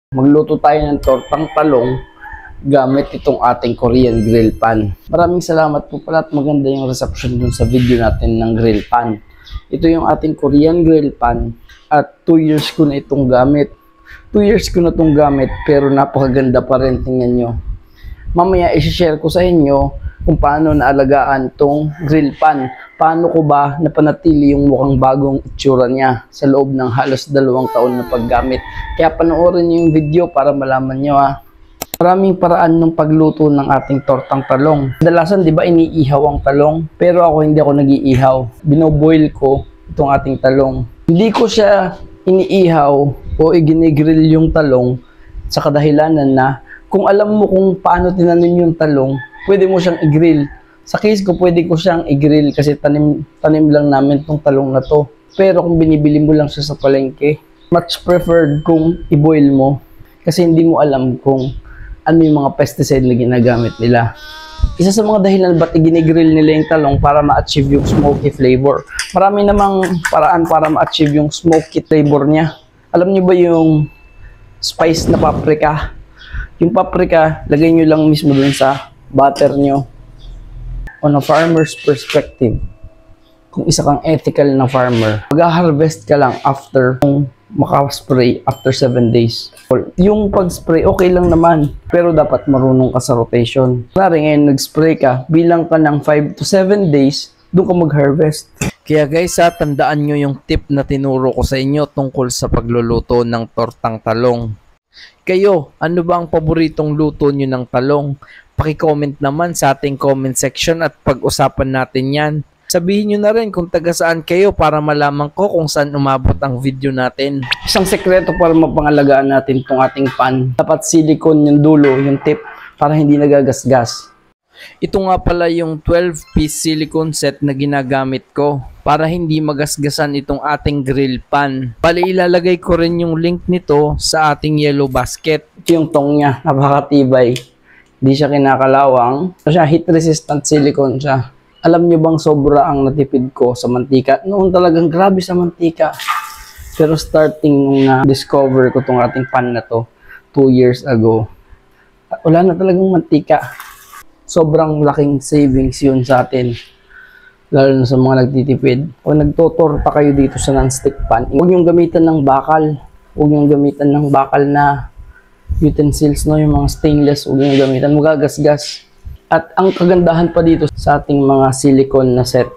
Magluto tayo ng tortang talong gamit itong ating Korean grill pan. Maraming salamat po pala at maganda yung reception dun sa video natin ng grill pan. Ito yung ating Korean grill pan at 2 years ko na itong gamit. 2 years ko na itong gamit pero napakaganda pa rin, tingnan nyo. Mamaya isi-share ko sa inyo kung paano naalagaan itong grill pan. Paano ko ba napanatili yung mukhang bagong itsura niya sa loob ng halos 2 taon na paggamit. Kaya panoorin niyo yung video para malaman nyo ha. Maraming paraan ng pagluto ng ating tortang talong. Kadalasan di ba iniihaw ang talong? Pero ako hindi ako nag-iihaw. Binoboil ko itong ating talong. Hindi ko siya iniihaw o iginigril yung talong sa kadahilanan na kung alam mo kung paano tinanim yung talong, pwede mo siyang i-grill. Sa case ko, pwede ko siyang i-grill kasi tanim lang namin tong talong na to. Pero kung binibili mo lang siya sa palengke, much preferred kung i-boil mo kasi hindi mo alam kung ano yung mga pesticide na ginagamit nila. Isa sa mga dahilan ba't i-grill nila yung talong para ma-achieve yung smoky flavor. Marami namang paraan para ma-achieve yung smoky flavor niya. Alam niyo ba yung spice na paprika? Yung paprika, lagay nyo lang mismo dun sa butter nyo. On a farmer's perspective, kung isa kang ethical na farmer, mag-harvest ka lang after kung maka-spray after 7 days. Yung pag-spray, okay lang naman, pero dapat marunong ka sa rotation. Klaro ngayon, nag-spray ka, bilang ka ng 5 to 7 days, doon ka mag-harvest. Kaya guys, tandaan nyo yung tip na tinuro ko sa inyo tungkol sa pagluluto ng tortang talong. Kayo, ano ba ang paboritong luto nyo ng talong? Paki-comment naman sa ating comment section at pag-usapan natin yan. Sabihin nyo na rin kung taga saan kayo para malaman ko kung saan umabot ang video natin. Isang sekreto para mapangalagaan natin itong ating pan. Dapat silicone yung dulo, yung tip, para hindi nagagasgas. Ito nga pala yung 12-piece silicone set na ginagamit ko para hindi magasgasan itong ating grill pan. Bali, ilalagay ko rin yung link nito sa ating yellow basket. Yung tong niya, napakatibay. Hindi siya kinakalawang. Siya heat resistant silicone siya. Alam nyo bang sobra ang natipid ko sa mantika? Noon talagang grabe sa mantika. Pero starting nung na-discover ko tong ating pan na to 2 years ago, wala na talagang mantika. Sobrang laking savings yun sa atin. Lalo na sa mga nagtitipid. Kung nagtotorta kayo dito sa non-stick pan, huwag niyong gamitan ng bakal. Huwag niyong gamitan ng bakal na utensils, no? Yung mga stainless, huwag niyong gamitan. Magagasgas. At ang kagandahan pa dito sa ating mga silicone na set,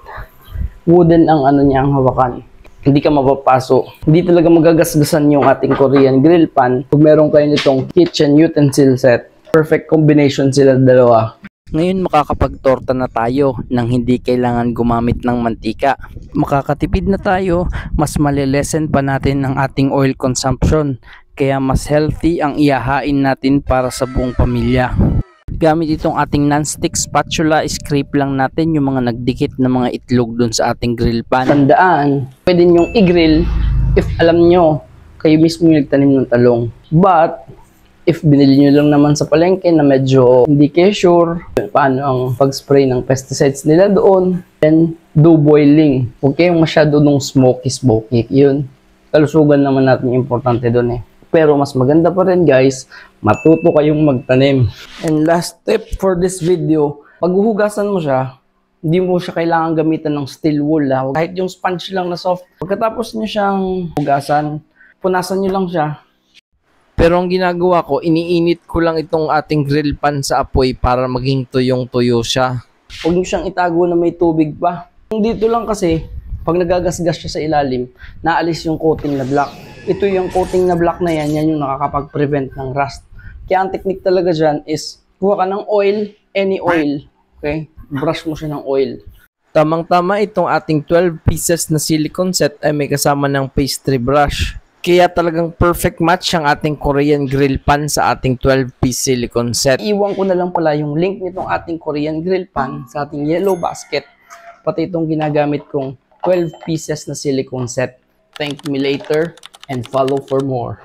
wooden ang ano niya, ang hawakan. Hindi ka mapapaso. Hindi talaga magagasgasan yung ating Korean grill pan. Kung meron kayo nitong kitchen utensil set, perfect combination sila dalawa. Ngayon makakapagtorta na tayo nang hindi kailangan gumamit ng mantika. Makakatipid na tayo, mas malilesen pa natin ang ating oil consumption. Kaya mas healthy ang ihahain natin para sa buong pamilya. Gamit itong ating non-stick spatula, scrape lang natin yung mga nagdikit na mga itlog dun sa ating grill pan. Tandaan, pwede nyong i-grill if alam nyo kayo mismo yung nagtanim ng talong. But if binili nyo lang naman sa palengke na medyo hindi kayo sure paano ang pag-spray ng pesticides nila doon, then do boiling. Huwag kayong masyado nung smoky. Yun, kalusugan naman natin yung importante doon eh. Pero mas maganda pa rin guys, matuto kayong magtanim. And last tip for this video, pag huhugasan mo siya, hindi mo siya kailangan gamitan ng steel wool. Kahit yung sponge lang na soft. Pagkatapos nyo siyang hugasan, punasan nyo lang siya. Pero ang ginagawa ko, iniinit ko lang itong ating grill pan sa apoy para maging tuyong-tuyo siya. Huwag nyo siyang itago na may tubig pa. Dito lang kasi, pag nagagasgas siya sa ilalim, naalis yung coating na black. Ito yung coating na black na yan yung nakakapag-prevent ng rust. Kaya ang technique talaga dyan is, kuha ka ng oil, any oil. Okay? Brush mo siya ng oil. Tamang-tama itong ating 12 pieces na silicone set ay may kasama ng pastry brush. Kaya talagang perfect match ang ating Korean grill pan sa ating 12-piece silicone set. Iwan ko na lang pala yung link nitong ating Korean grill pan sa ating yellow basket. Pati itong ginagamit kong 12 pieces na silicone set. Thank me later and follow for more.